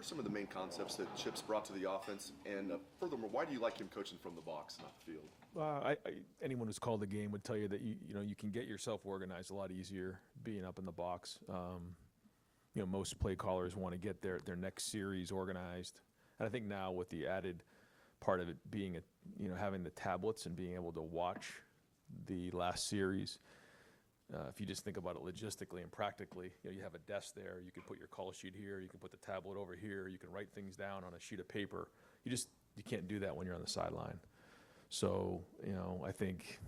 are some of the main concepts that Chip's brought to the offense? And furthermore, why do you like him coaching from the box, not the field? Anyone who's called the game would tell you that you can get yourself organized a lot easier being up in the box. Most play callers want to get their next series organized, and I think now with the added part of it being having the tablets and being able to watch the last series. If you just think about it logistically and practically, you have a desk there. You can put your call sheet here. You can put the tablet over here. You can write things down on a sheet of paper. You can't do that when you're on the sideline. So I think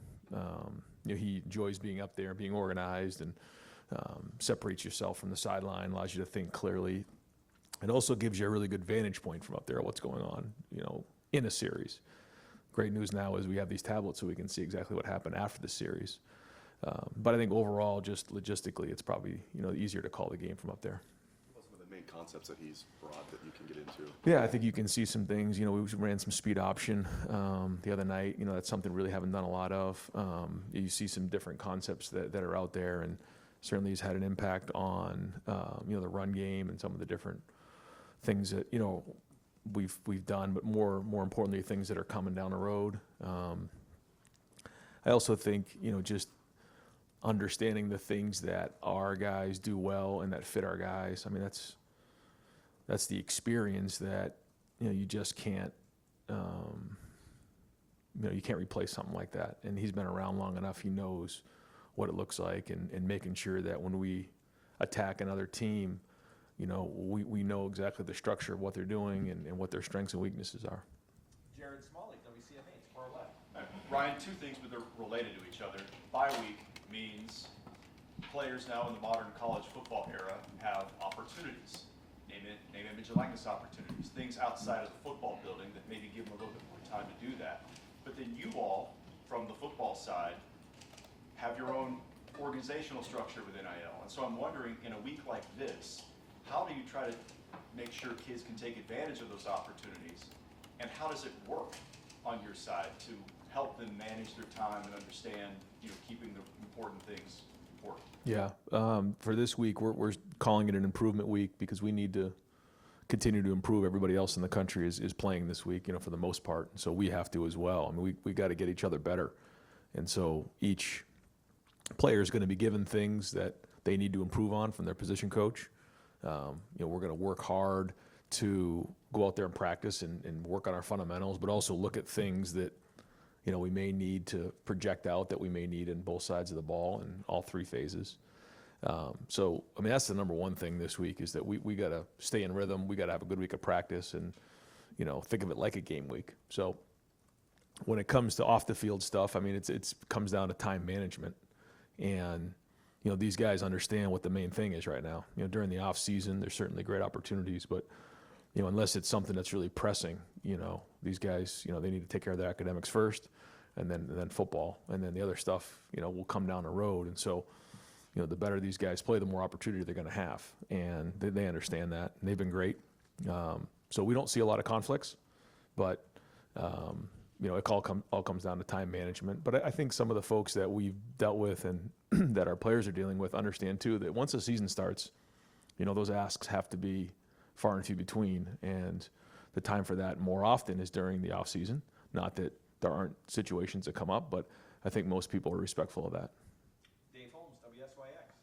he enjoys being up there, being organized, and separates yourself from the sideline, allows you to think clearly. It also gives you a really good vantage point from up there, what's going on, in a series. Great news now is we have these tablets so we can see exactly what happened after the series. But I think overall, just logistically, it's probably easier to call the game from up there. What are some of the main concepts that he's brought that you can get into? Yeah, I think you can see some things. We ran some speed option the other night. That's something really haven't done a lot of. You see some different concepts that are out there, and certainly has had an impact on the run game and some of the different things that we've done, but more importantly, things that are coming down the road. I also think just understanding the things that our guys do well and that fit our guys. I mean, that's the experience that you just can't you can't replace something like that. And he's been around long enough. He knows what it looks like, and making sure that when we attack another team, we know exactly the structure of what they're doing and what their strengths and weaknesses are. Jared Smalley, WCFA, it's far left. Ryan, two things, but they're related to each other. Bye week means players now in the modern college football era have opportunities, name, image, and likeness opportunities, things outside of the football building that maybe give them a little bit more time to do that. But then you all, from the football side, have your own organizational structure with NIL. And so I'm wondering, in a week like this, how do you try to make sure kids can take advantage of those opportunities? And how does it work on your side to help them manage their time and understand, keeping the important things important? Yeah. For this week, we're calling it an improvement week because we need to continue to improve. Everybody else in the country is playing this week, for the most part. So we have to as well. I mean, we got to get each other better. And so each player is going to be given things that they need to improve on from their position coach. We're going to work hard to go out there and practice and work on our fundamentals, but also look at things that, we may need to project out, that we may need in both sides of the ball in all three phases. So, I mean, that's the number one thing this week is that we got to stay in rhythm. We got to have a good week of practice and, think of it like a game week. So when it comes to off the field stuff, I mean, it comes down to time management. And, these guys understand what the main thing is right now. During the off season, there's certainly great opportunities, but, unless it's something that's really pressing, these guys, they need to take care of their academics first and then football. And then the other stuff, will come down the road. And so, the better these guys play, the more opportunity they're going to have. And they understand that. And they've been great. So we don't see a lot of conflicts, but, it all comes down to time management. But I think some of the folks that we've dealt with and that our players are dealing with understand, too, that once the season starts, those asks have to be far and few between. And the time for that more often is during the off season. Not that there aren't situations that come up, but I think most people are respectful of that. Dave Holmes, WSYX.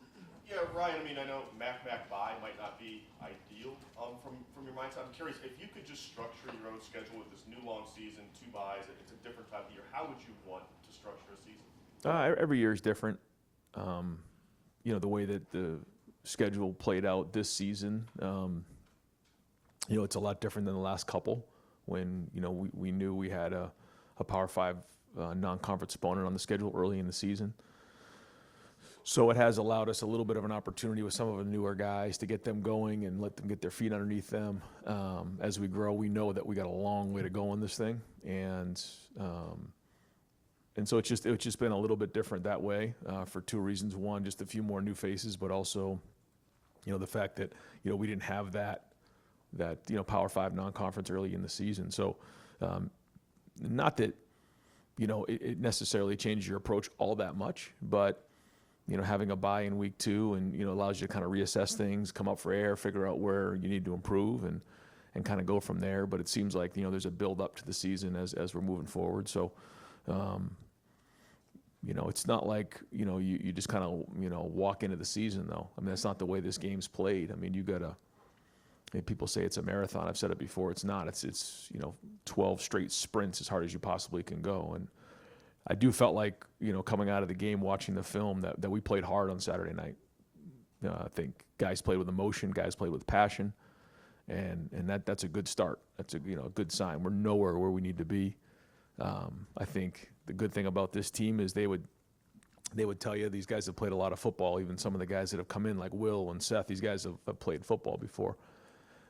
Yeah, Ryan, I mean, I know Mac bye might not be ideal from your mindset. I'm curious, if you could just structure your own schedule with this new long season, 2 byes, it's a different type of year, how would you want to structure a season? Every year is different. The way that the schedule played out this season, it's a lot different than the last couple when, we knew we had a Power 5 non-conference opponent on the schedule early in the season. So it has allowed us a little bit of an opportunity with some of the newer guys to get them going and let them get their feet underneath them. As we grow, we know that we got a long way to go on this thing. And so it's just been a little bit different that way for 2 reasons. One, just a few more new faces, but also, the fact that, we didn't have that Power 5 non-conference early in the season. So not that, it necessarily changes your approach all that much, but, having a bye in week 2 and, allows you to kind of reassess things, come up for air, figure out where you need to improve. And and kind of go from there. But it seems like, there's a build up to the season as we're moving forward. So, it's not like, you just kind of, walk into the season, though. I mean, that's not the way this game's played. I mean, you got to, people say it's a marathon. I've said it before. It's not. It's 12 straight sprints as hard as you possibly can go. And I do felt like, coming out of the game, watching the film, that we played hard on Saturday night. I think guys played with emotion, guys played with passion, and that's a good start. That's a good sign. We're nowhere where we need to be. I think the good thing about this team is they would tell you these guys have played a lot of football. Even some of the guys that have come in, like Will and Seth, these guys have played football before.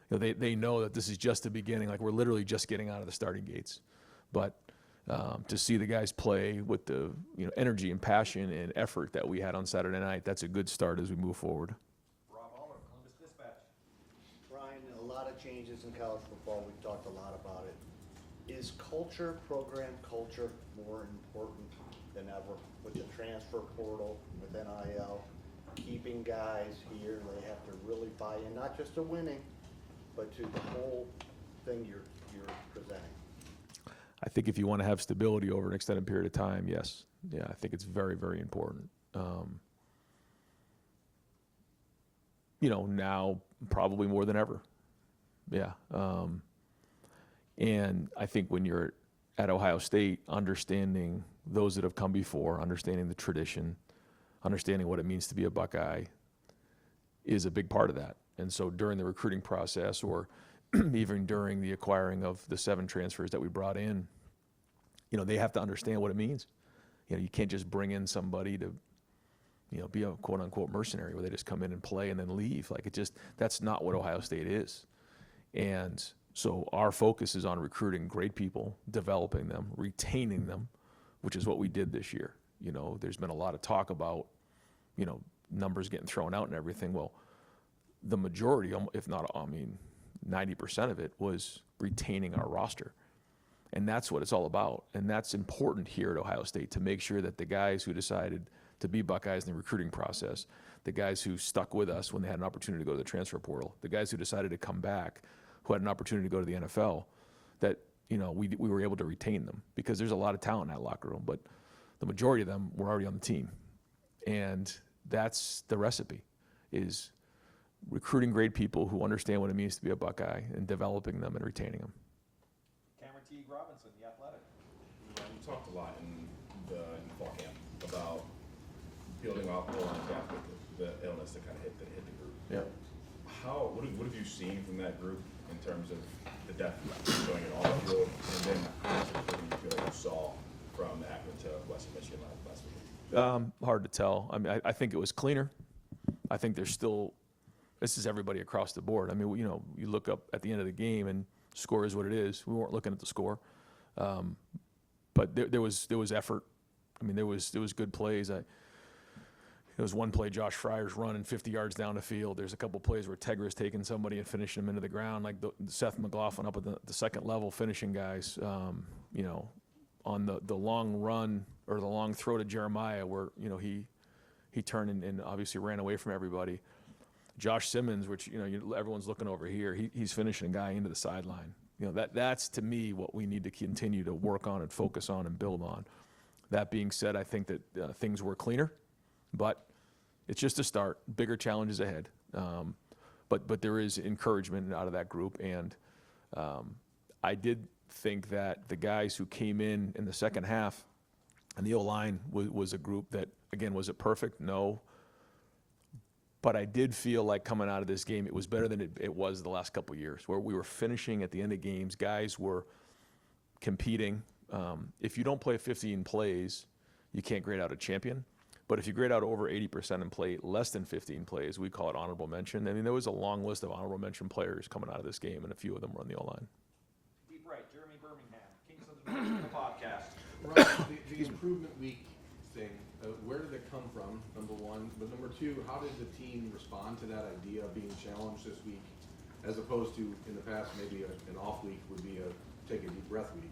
They know that this is just the beginning. Like, we're literally just getting out of the starting gates. But to see the guys play with the energy and passion and effort that we had on Saturday night, that's a good start as we move forward. Rob Aller, Columbus Dispatch. Brian, a lot of changes in college football. We've talked a lot about it. Is culture, program culture, more important than ever with the transfer portal, with NIL, keeping guys here? They have to really buy in, not just to winning, but to the whole thing you're presenting. I think if you want to have stability over an extended period of time, yes. Yeah, I think it's very, very important. Now probably more than ever. Yeah. And I think when you're at Ohio State, understanding those that have come before, understanding the tradition, understanding what it means to be a Buckeye is a big part of that. And so during the recruiting process, or even during the acquiring of the 7 transfers that we brought in, they have to understand what it means. You can't just bring in somebody to, be a quote unquote mercenary where they just come in and play and then leave. Like, that's not what Ohio State is. And so our focus is on recruiting great people, developing them, retaining them, which is what we did this year. There's been a lot of talk about, numbers getting thrown out and everything. Well, the majority, if not, 90% of it was retaining our roster. And that's what it's all about. And that's important here at Ohio State, to make sure that the guys who decided to be Buckeyes in the recruiting process, the guys who stuck with us when they had an opportunity to go to the transfer portal, the guys who decided to come back, who had an opportunity to go to the NFL, that, we were able to retain them, because there's a lot of talent in that locker room, but the majority of them were already on the team. And that's the recipe, is recruiting great people who understand what it means to be a Buckeye and developing them and retaining them. Cameron Teague Robinson, The Athletic. You talked a lot in fall camp about building off the line staff with the illness that kind of hit the group. Yeah. What have you seen from that group in terms of the depth showing it on the field, and then what do you feel like you saw from Akron to Western Michigan last week? Hard to tell. I think it was cleaner. I think there's still, this is everybody across the board. You look up at the end of the game and score is what it is. We weren't looking at the score, but there was effort. There was good plays. There was one play, Josh Fryer's running 50 yards down the field. There's a couple plays where Tegra's taking somebody and finishing them into the ground, like Seth McLaughlin up at the second level, finishing guys. On the long run or the long throw to Jeremiah, where he turned and obviously ran away from everybody. Josh Simmons, which everyone's looking over here, he's finishing a guy into the sideline. That's to me what we need to continue to work on and focus on and build on. That being said, I think that things were cleaner, but it's just a start. Bigger challenges ahead, but there is encouragement out of that group, and I did think that the guys who came in the second half, and the O-line was a group that, again, was it perfect? No. But I did feel like coming out of this game, it was better than it was the last couple of years, where we were finishing at the end of games. Guys were competing. If you don't play 15 plays, you can't grade out a champion. But if you grade out over 80% and play less than 15 plays, we call it honorable mention. There was a long list of honorable mention players coming out of this game, and a few of them were on the O-line. Deep right, Jeremy Birmingham, Kings of the North, the podcast. Right, the improvement week thing, where did it come from, number one? But number two, how did the team respond to that idea of being challenged this week, as opposed to in the past maybe an off week would be a take a deep breath week?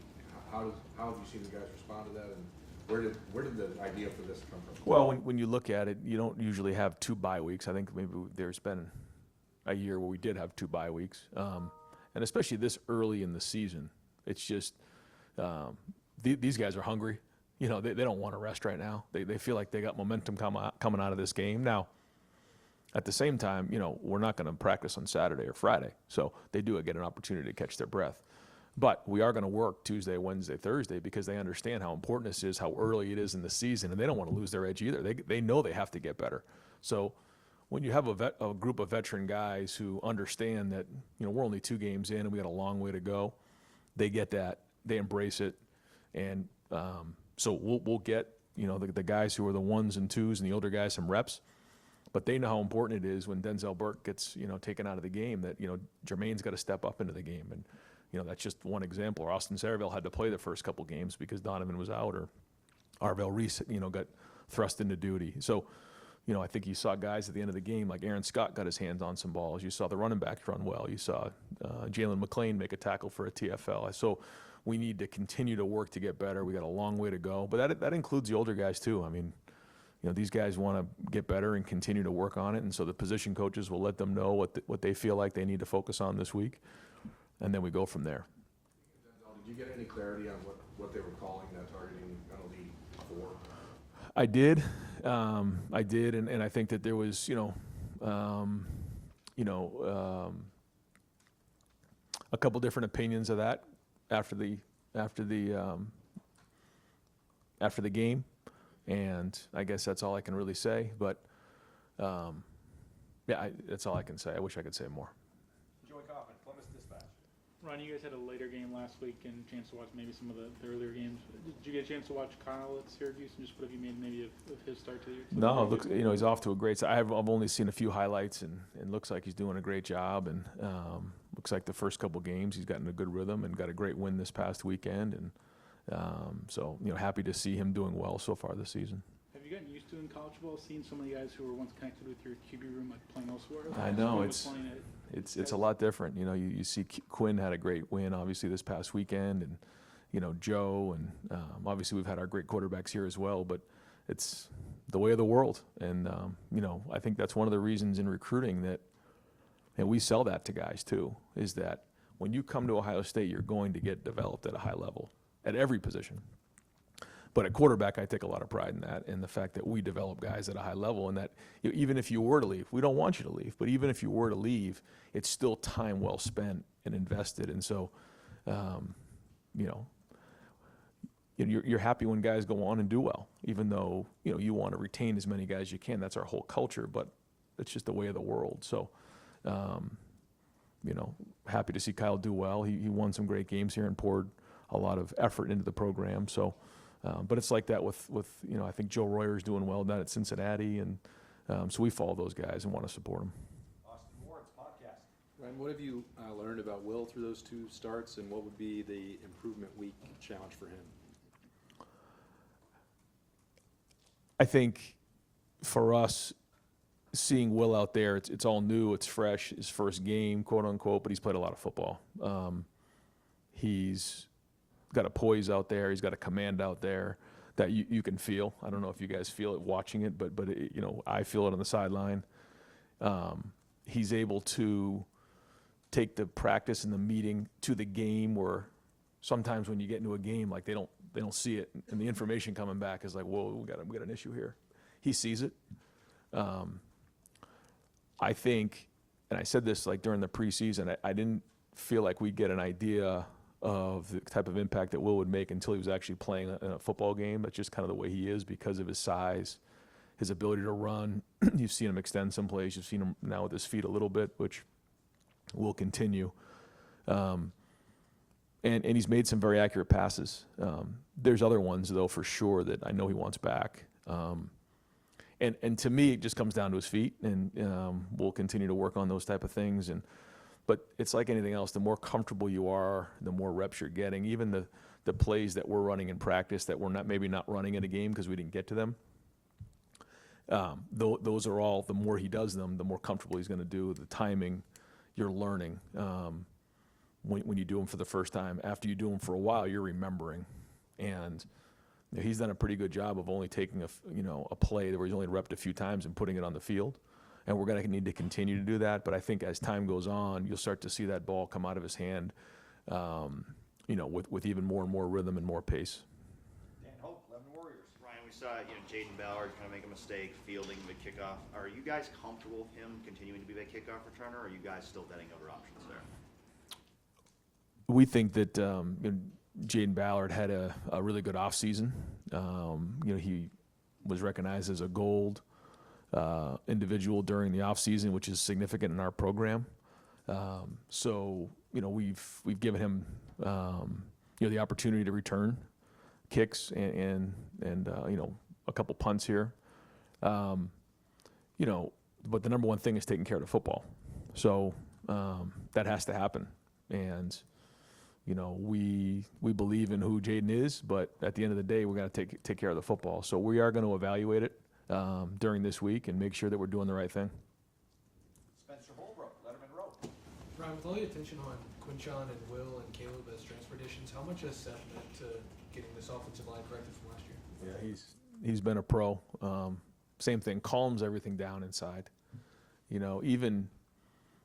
How have you seen the guys respond to that, and where did the idea for this come from? Well, when you look at it, you don't usually have 2 bye weeks. I think maybe there's been a year where we did have 2 bye weeks. And especially this early in the season, it's just these guys are hungry. You know, they don't want to rest right now. They feel like they got momentum coming out of this game. Now, at the same time, you know, we're not going to practice on Saturday or Friday, so they do get an opportunity to catch their breath. But we are going to work Tuesday, Wednesday, Thursday because they understand how important this is, how early it is in the season, and they don't want to lose their edge either. They know they have to get better. So when you have a group of veteran guys who understand that, you know, we're only 2 games in and we got a long way to go, they get that, they embrace it, and so we'll get, you know, the guys who are the 1s and 2s and the older guys some reps. But they know how important it is when Denzel Burke gets, you know, taken out of the game that, you know, Jermaine's got to step up into the game. And, you know, that's just one example. Or Austin Saraville had to play the first couple games because Donovan was out, or Arvell Reese, you know, got thrust into duty. So, you know, I think you saw guys at the end of the game like Aaron Scott got his hands on some balls. You saw the running backs run well. You saw Jalen McClain make a tackle for a TFL. So we need to continue to work to get better. We got a long way to go. But that includes the older guys too. I mean, you know, these guys want to get better and continue to work on it, and so the position coaches will let them know what they feel like they need to focus on this week, and then we go from there. Did you get any clarity on what they were calling that targeting penalty for? I did, and I think that there was, a couple different opinions of that after the game. And I guess that's all I can really say. But, that's all I can say. I wish I could say more. Joey Kaufman, Columbus Dispatch. Ron, you guys had a later game last week and a chance to watch maybe some of the earlier games. Did you get a chance to watch Kyle at Syracuse and just what have you made maybe of his start to the year? No, looks, he's off to a great start. I've only seen a few highlights, and looks like he's doing a great job. And looks like the first couple games he's gotten a good rhythm and got a great win this past weekend. And so, happy to see him doing well so far this season. Have you gotten used to in college football seeing some of the guys who were once connected with your QB room like playing elsewhere? I know it's a lot different. You see Quinn had a great win obviously this past weekend, and Joe, and obviously we've had our great quarterbacks here as well. But it's the way of the world, and I think that's one of the reasons in recruiting that, and we sell that to guys too, is that when you come to Ohio State, you're going to get developed at a high level at every position. But at quarterback, I take a lot of pride in that, and the fact that we develop guys at a high level, and that even if you were to leave, we don't want you to leave, but even if you were to leave, it's still time well spent and invested. And so, you're happy when guys go on and do well, even though, you want to retain as many guys as you can. That's our whole culture, but it's just the way of the world. So, happy to see Kyle do well. He won some great games here and poured a lot of effort into the program. So, but it's like that with I think Joe Royer's doing well down at Cincinnati, and so we follow those guys and want to support them. Austin Ward's podcast. Ryan, what have you learned about Will through those 2 starts, and what would be the improvement week challenge for him? I think for us, seeing Will out there, it's all new, it's fresh, his first game, quote unquote, but he's played a lot of football. He's got a poise out there, he's got a command out there that you can feel. I don't know if you guys feel it watching it, but I feel it on the sideline. He's able to take the practice and the meeting to the game, where sometimes when you get into a game, like they don't see it, and the information coming back is like, whoa, we got an issue here. He sees it. I think, and I said this like during the preseason, I didn't feel like we'd get an idea of the type of impact that Will would make until he was actually playing in a football game. That's just kind of the way he is because of his size, his ability to run. You've seen him extend some plays. You've seen him now with his feet a little bit, which will continue. And he's made some very accurate passes. There's other ones, though, for sure that I know he wants back. And to me, it just comes down to his feet, and we'll continue to work on those type of things. But it's like anything else. The more comfortable you are, the more reps you're getting. Even the plays that we're running in practice that we're maybe not running in a game because we didn't get to them, those are all, the more he does them, the more comfortable he's going to do. The timing, you're learning. When you do them for the first time, after you do them for a while, you're remembering. And he's done a pretty good job of only taking a play where he's only repped a few times and putting it on the field. and we're going to need to continue to do that. But I think as time goes on, you'll start to see that ball come out of his hand, with even more and more rhythm and more pace. Dan Hope, 11 Warriors. Ryan, we saw Jaden Ballard kind of make a mistake fielding the kickoff. Are you guys comfortable with him continuing to be the kickoff returner, or are you guys still vetting other options there? We think that Jaden Ballard had a really good offseason. He was recognized as a gold individual during the offseason, which is significant in our program. We've given him the opportunity to return kicks and a couple punts here. But the number one thing is taking care of the football. So that has to happen. And we believe in who Jaden is, but at the end of the day, we got to take care of the football. So we are going to evaluate it during this week and make sure that we're doing the right thing. Spencer Holbrook, Letterman Row. Ryan, with all the attention on Quinchon and Will and Caleb as transfer additions, how much has Seth meant to getting this offensive line corrected from last year? Yeah, he's been a pro. Same thing, calms everything down inside. Even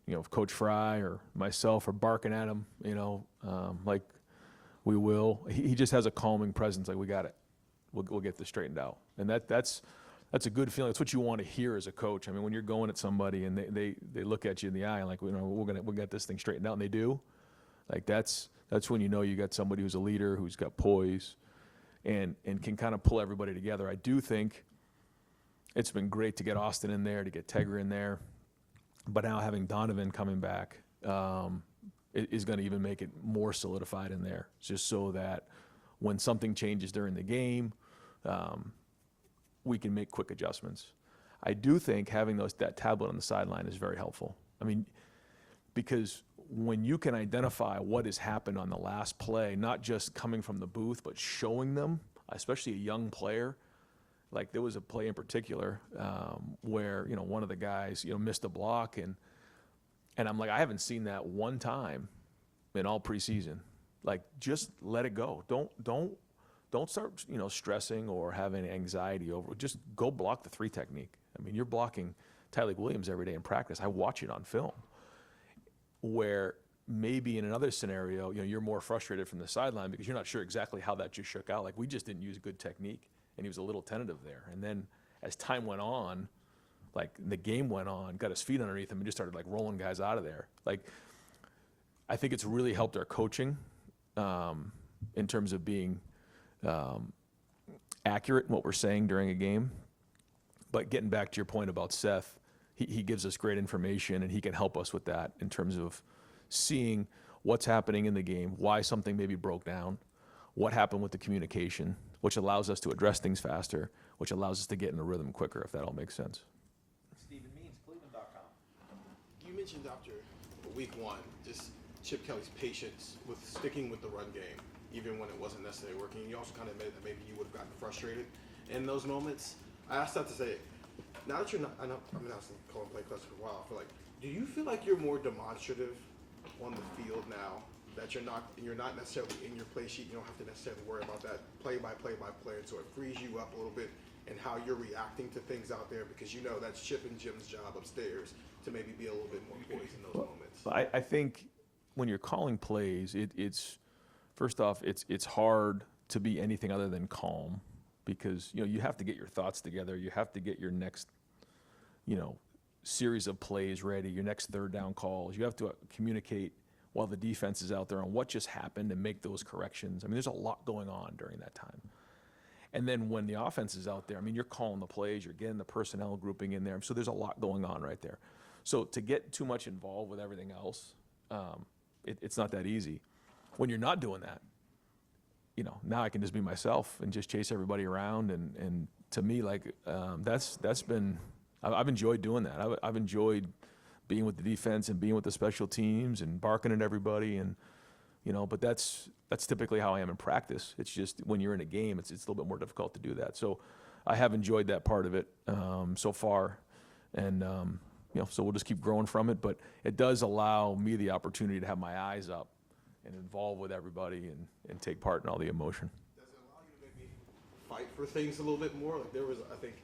if Coach Fry or myself are barking at him, like we will, he just has a calming presence. Like, we got it. We'll get this straightened out. And that's a good feeling. It's what you want to hear as a coach. I mean, when you're going at somebody and they look at you in the eye and like, we'll get this thing straightened out, and they do. Like, that's when you know you got somebody who's a leader, who's got poise, and can kind of pull everybody together. I do think it's been great to get Austin in there, to get Tegra in there. But now having Donovan coming back is going to even make it more solidified in there, just so that when something changes during the game, we can make quick adjustments. I do think having that tablet on the sideline is very helpful. I mean, because when you can identify what has happened on the last play, not just coming from the booth, but showing them, especially a young player. Like, there was a play in particular where, one of the guys, missed a block, and I'm like, I haven't seen that one time in all preseason. Like, just let it go. Don't start, stressing or having anxiety over it. Just go block the 3 technique. I mean, you're blocking Tyleik Williams every day in practice. I watch it on film. Where maybe in another scenario, you're more frustrated from the sideline because you're not sure exactly how that just shook out. Like, we just didn't use good technique, and he was a little tentative there. And then as time went on, like the game went on, got his feet underneath him and just started like rolling guys out of there. Like, I think it's really helped our coaching in terms of being accurate in what we're saying during a game. But getting back to your point about Seth, he gives us great information, and he can help us with that in terms of seeing what's happening in the game, why something maybe broke down, what happened with the communication, which allows us to address things faster, which allows us to get in a rhythm quicker, if that all makes sense. Stephen Means, Cleveland.com. You mentioned after week 1, just Chip Kelly's patience with sticking with the run game, even when it wasn't necessarily working. You also kind of admitted that maybe you would have gotten frustrated in those moments. I asked that to say, now that you're not, I know I've been asking calling play calls for a while, for like, do you feel like you're more demonstrative on the field now? That you're not necessarily in your play sheet. You don't have to necessarily worry about that play by play, and so it frees you up a little bit in how you're reacting to things out there, because that's Chip and Jim's job upstairs to maybe be a little bit more poised in those moments. I think when you're calling plays, it's first off, it's hard to be anything other than calm, because you have to get your thoughts together. You have to get your next series of plays ready, your next third down calls. You have to communicate while the defense is out there on what just happened and make those corrections. I mean, there's a lot going on during that time. And then when the offense is out there, I mean, you're calling the plays, you're getting the personnel grouping in there. So there's a lot going on right there. So to get too much involved with everything else, it's not that easy. When you're not doing that, now I can just be myself and just chase everybody around. And to me, like, that's been, I've enjoyed doing that. I've enjoyed being with the defense and being with the special teams and barking at everybody, and but that's typically how I am in practice. It's just when you're in a game, it's a little bit more difficult to do that. So I have enjoyed that part of it so far, and so we'll just keep growing from it. But it does allow me the opportunity to have my eyes up and involve with everybody and take part in all the emotion. Does it allow you to maybe fight for things a little bit more? Like, there was, I think,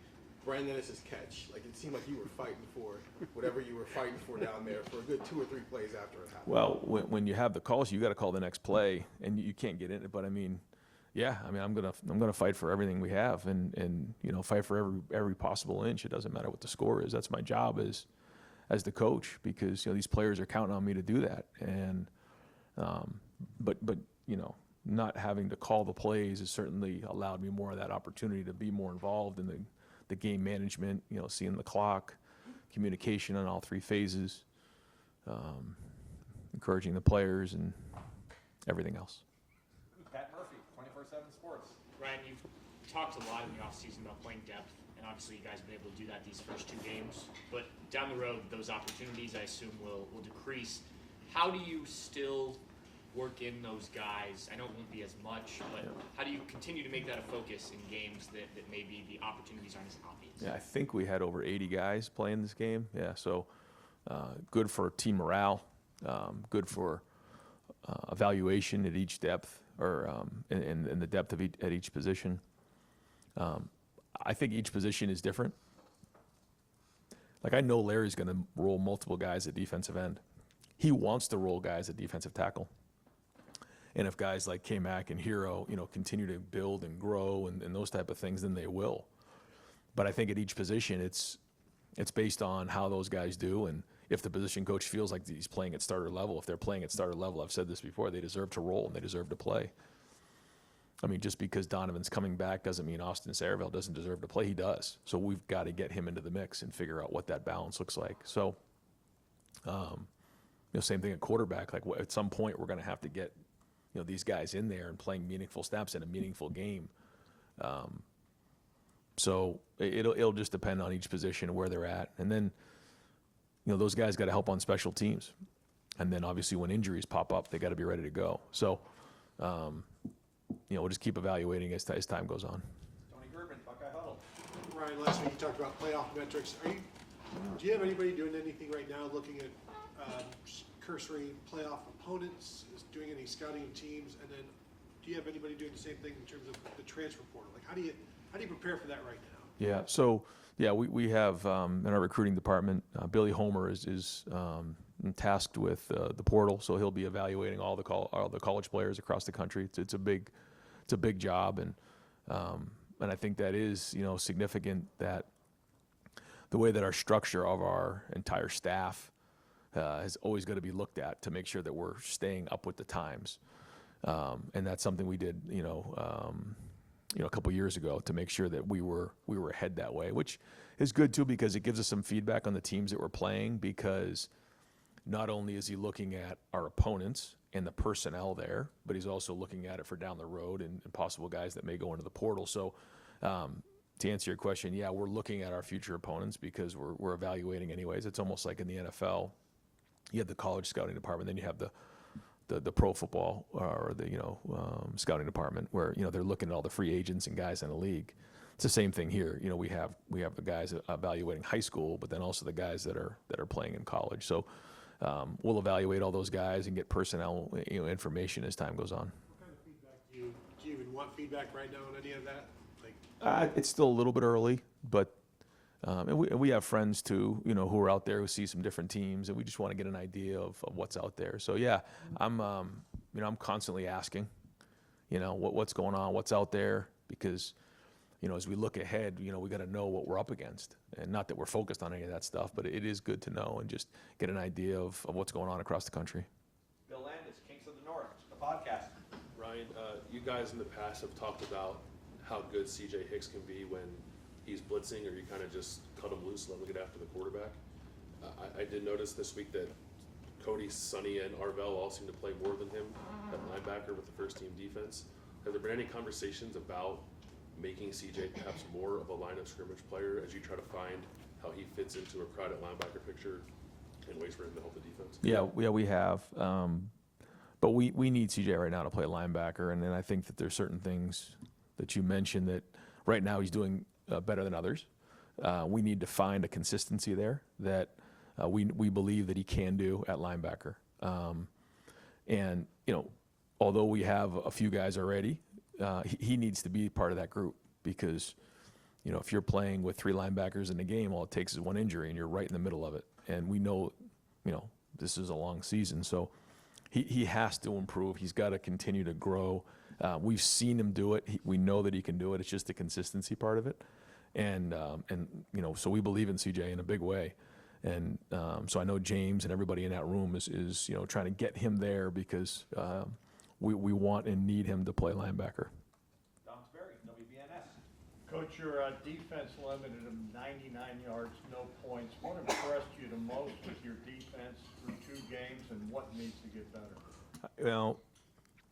Brandon Dennis's catch. Like, it seemed like you were fighting for whatever you were fighting for down there for a good 2 or 3 plays after it happened. Well, when you have the calls, you got to call the next play, and you can't get in it. But I mean, yeah, I mean, I'm gonna fight for everything we have, and fight for every possible inch. It doesn't matter what the score is. That's my job as the coach, because these players are counting on me to do that. And but not having to call the plays has certainly allowed me more of that opportunity to be more involved in the game management, seeing the clock, communication on all 3 phases, encouraging the players and everything else. Pat Murphy, 24/7 Sports. Ryan, you've talked a lot in the offseason about playing depth, and obviously you guys have been able to do that these first 2 games. But down the road, those opportunities, I assume, will decrease. How do you still work in those guys? I know it won't be as much, but how do you continue to make that a focus in games that maybe the opportunities aren't as obvious? Yeah, I think we had over 80 guys playing this game. Yeah, so good for team morale, good for evaluation at each depth, or in the depth of at each position. I think each position is different. Like, I know Larry's going to roll multiple guys at defensive end. He wants to roll guys at defensive tackle. And if guys like K-Mac and Hero, continue to build and grow and those type of things, then they will. But I think at each position, it's based on how those guys do, and if the position coach feels like he's playing at starter level. If they're playing at starter level, I've said this before, they deserve to roll and they deserve to play. I mean, just because Donovan's coming back doesn't mean Austin Saraville doesn't deserve to play. He does. So we've got to get him into the mix and figure out what that balance looks like. So, same thing at quarterback. Like, at some point, we're going to have to get these guys in there and playing meaningful snaps in a meaningful game. So it'll just depend on each position and where they're at. And then, those guys got to help on special teams. And then obviously when injuries pop up, they got to be ready to go. So, we'll just keep evaluating as time goes on. Tony Gerben, Buckeye Huddle. Ryan, last week you talked about playoff metrics. Do you have anybody doing anything right now looking at cursory playoff opponents, doing any scouting of teams, and then do you have anybody doing the same thing in terms of the transfer portal? Like, how do you prepare for that right now? Yeah. So we have in our recruiting department, Billy Homer is tasked with the portal, so he'll be evaluating all the college players across the country. It's a big job, and I think that is significant, that the way that our structure of our entire staff has always got to be looked at to make sure that we're staying up with the times, and that's something we did a couple years ago to make sure that we were ahead that way, which is good too, because it gives us some feedback on the teams that we're playing, because not only is he looking at our opponents and the personnel there, but he's also looking at it for down the road and possible guys that may go into the portal. So to answer your question, yeah, we're looking at our future opponents because we're evaluating anyways. It's almost like in the NFL, you have the college scouting department, then you have the pro football or the scouting department, where they're looking at all the free agents and guys in the league. It's the same thing here. We have the guys evaluating high school, but then also the guys that are playing in college. So we'll evaluate all those guys and get personnel information as time goes on. What kind of feedback do you even want feedback right now on any of that? It's still a little bit early, but and we have friends too, who are out there who see some different teams, and we just want to get an idea of what's out there. So yeah, I'm constantly asking, what's going on, what's out there, because as we look ahead, we got to know what we're up against, and not that we're focused on any of that stuff, but it is good to know and just get an idea of what's going on across the country. Bill Landis, Kings of the North, the podcast. Ryan, you guys in the past have talked about how good C.J. Hicks can be when he's blitzing, or you kind of just cut him loose and let him get after the quarterback. I did notice this week that Cody, Sonny, and Arvell all seem to play more than him at linebacker with the first team defense. Have there been any conversations about making C.J. perhaps more of a line of scrimmage player as you try to find how he fits into a crowded linebacker picture and ways for him to help the defense? Yeah, we have. But we need C.J. right now to play linebacker, and then I think that there's certain things that you mentioned that right now he's doing better than others. We need to find a consistency there that we believe that he can do at linebacker. And although we have a few guys already, he needs to be part of that group, because you know, if you're playing with 3 linebackers in the game, all it takes is one injury, and you're right in the middle of it. And we know, you know, this is a long season, so he has to improve. He's got to continue to grow. We've seen him do it. We know that he can do it. It's just the consistency part of it. And you know, so we believe in CJ in a big way. And so I know James and everybody in that room is you know, trying to get him there because we want and need him to play linebacker. Coach, your defense limited them 99 yards, no points. What impressed you the most with your defense through 2 games, and what needs to get better? Well,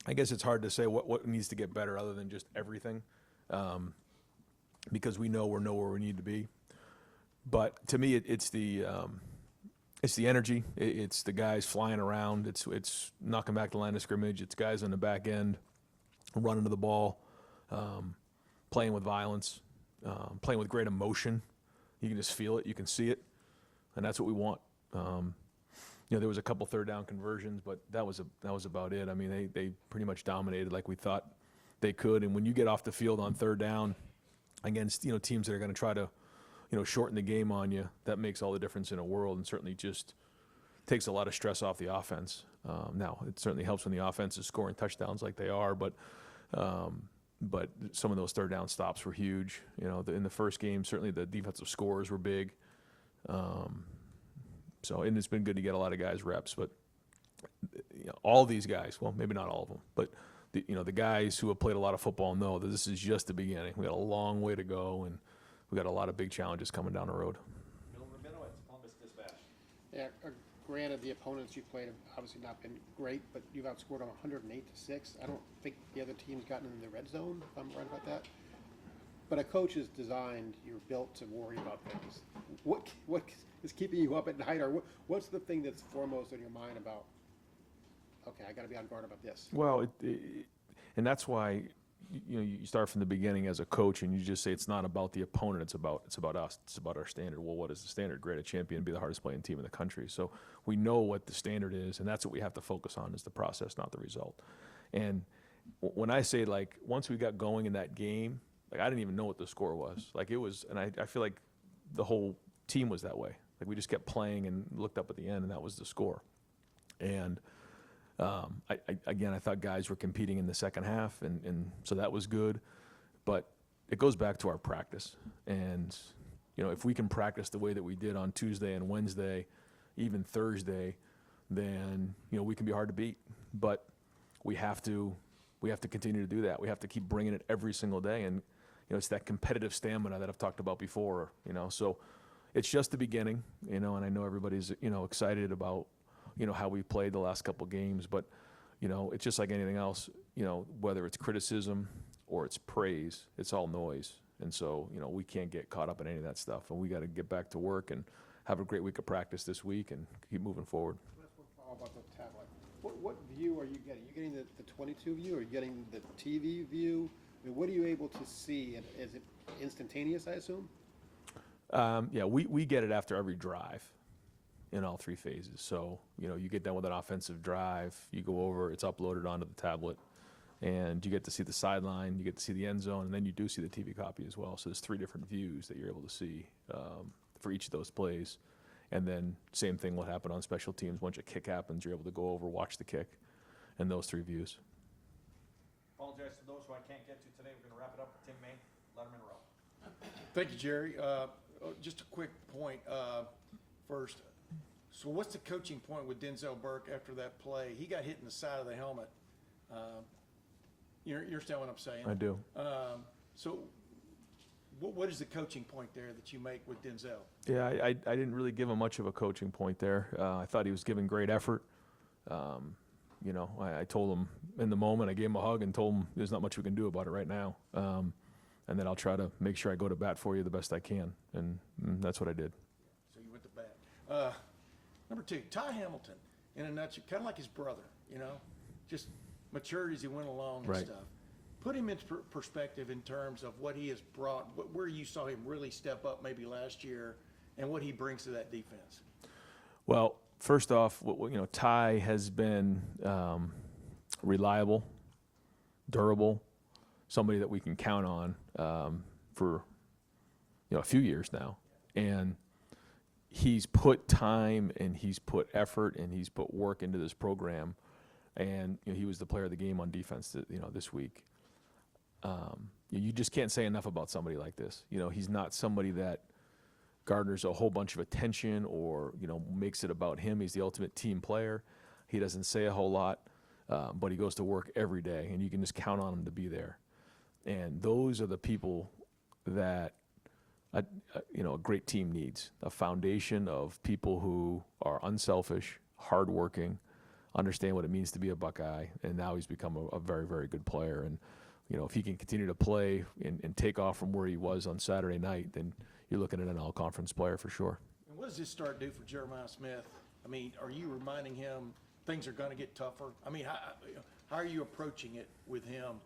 I guess it's hard to say what needs to get better other than just everything, because we know we're nowhere we need to be. But to me, it's the energy. It's the guys flying around. It's knocking back the line of scrimmage. It's guys on the back end running to the ball. Playing with violence, playing with great emotion. You can just feel it, you can see it, and that's what we want. You know, there was a couple 3rd down conversions, but that was about it. I mean, they pretty much dominated like we thought they could. And when you get off the field on 3rd down against, you know, teams that are going to try to, you know, shorten the game on you, that makes all the difference in a world, and certainly just takes a lot of stress off the offense. Now, it certainly helps when the offense is scoring touchdowns like they are, but some of those 3rd down stops were huge. You know, in the first game, certainly the defensive scores were big. So, and it's been good to get a lot of guys reps, but you know, all these guys, well, maybe not all of them, but you know, the guys who have played a lot of football know that this is just the beginning. We got a long way to go, and we got a lot of big challenges coming down the road. Yeah, granted, the opponents you played have obviously not been great, but you've outscored them 108-6. I don't think the other team's gotten in the red zone, if I'm right about that. But a coach is designed, you're built to worry about things. What is keeping you up at night, or what's the thing that's foremost in your mind about, okay, I got to be on guard about this? Well, and that's why you know, you start from the beginning as a coach, and you just say it's not about the opponent, it's about us, it's about our standard. Well, what is the standard? Great, a champion, be the hardest playing team in the country. So we know what the standard is, and that's what we have to focus on, is the process, not the result. And when I say, like, once we got going in that game, like, I didn't even know what the score was. Like, it was, and I feel like the whole team was that way. Like, we just kept playing and looked up at the end, and that was the score. And I thought guys were competing in the second half, and so that was good. But it goes back to our practice. And, you know, if we can practice the way that we did on Tuesday and Wednesday, even Thursday, then, you know, we can be hard to beat. But we have to continue to do that. We have to keep bringing it every single day. And, you know, it's that competitive stamina that I've talked about before, you know. So it's just the beginning, you know, and I know everybody's, you know, excited about, you know, how we played the last couple games, but, you know, it's just like anything else, you know, whether it's criticism or it's praise, it's all noise. And so, you know, we can't get caught up in any of that stuff, and we got to get back to work and have a great week of practice this week and keep moving forward. Last one follow about the tablet. What view are you getting? Are you getting the 22 view, or are you getting the TV view? I mean, what are you able to see? Is it instantaneous, I assume? Yeah, we get it after every drive in all 3 phases. So, you know, you get done with an offensive drive, you go over, it's uploaded onto the tablet, and you get to see the sideline, you get to see the end zone, and then you do see the TV copy as well. So there's 3 different views that you're able to see for each of those plays. And then same thing will happen on special teams. Once a kick happens, you're able to go over, watch the kick, and those 3 views. Apologize to those who I can't get to today. We're going to wrap it up with Tim May, Letterman Row. Thank you, Jerry. Just a quick point first. So what's the coaching point with Denzel Burke after that play? He got hit in the side of the helmet. You understand what I'm saying? I do. So what is the coaching point there that you make with Denzel? Yeah, I didn't really give him much of a coaching point there. I thought he was giving great effort. You know, I told him in the moment, I gave him a hug and told him there's not much we can do about it right now. And then I'll try to make sure I go to bat for you the best I can. And that's what I did. So you went to bat. Number 2, Ty Hamilton, in a nutshell, kind of like his brother, you know, just matured as he went along and Right. stuff. Put him into perspective in terms of what he has brought, where you saw him really step up maybe last year, and what he brings to that defense. Well, first off, you know, Ty has been reliable, durable, somebody that we can count on for, a few years now, and he's put time and he's put effort and he's put work into this program, and he was the player of the game on defense, this week. You just can't say enough about somebody like this. He's not somebody that garners a whole bunch of attention or makes it about him. He's the ultimate team player. He doesn't say a whole lot, but he goes to work every day, and you can just count on him to be there. And those are the people that a great team needs. A foundation of people who are unselfish, hardworking, understand what it means to be a Buckeye, and now he's become a very, very good player. And if he can continue to play and take off from where he was on Saturday night, then you're looking at an all-conference player for sure. And what does this start do for Jeremiah Smith? I mean, are you reminding him things are going to get tougher? I mean, how are you approaching it with him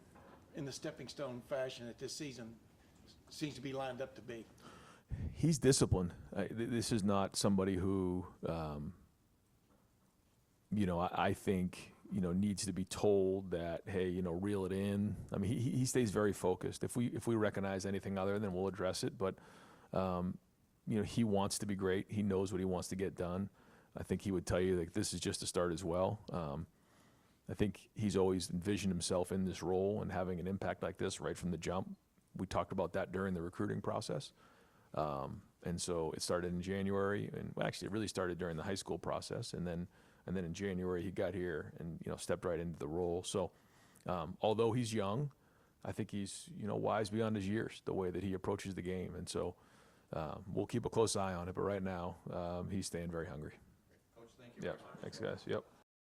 in the stepping stone fashion that this season seems to be lined up to be? He's disciplined. This is not somebody who, I think, needs to be told that, hey, reel it in. I mean, he stays very focused. If we recognize anything other, then we'll address it. But, he wants to be great. He knows what he wants to get done. I think he would tell you that this is just a start as well. I think he's always envisioned himself in this role and having an impact like this right from the jump. We talked about that during the recruiting process. And so it started in January, and actually it really started during the high school process. And then in January he got here and, stepped right into the role. So although he's young, I think he's, wise beyond his years, the way that he approaches the game. And so we'll keep a close eye on it. But right now he's staying very hungry. Coach, thank you. Yeah. Thanks, guys. Yep.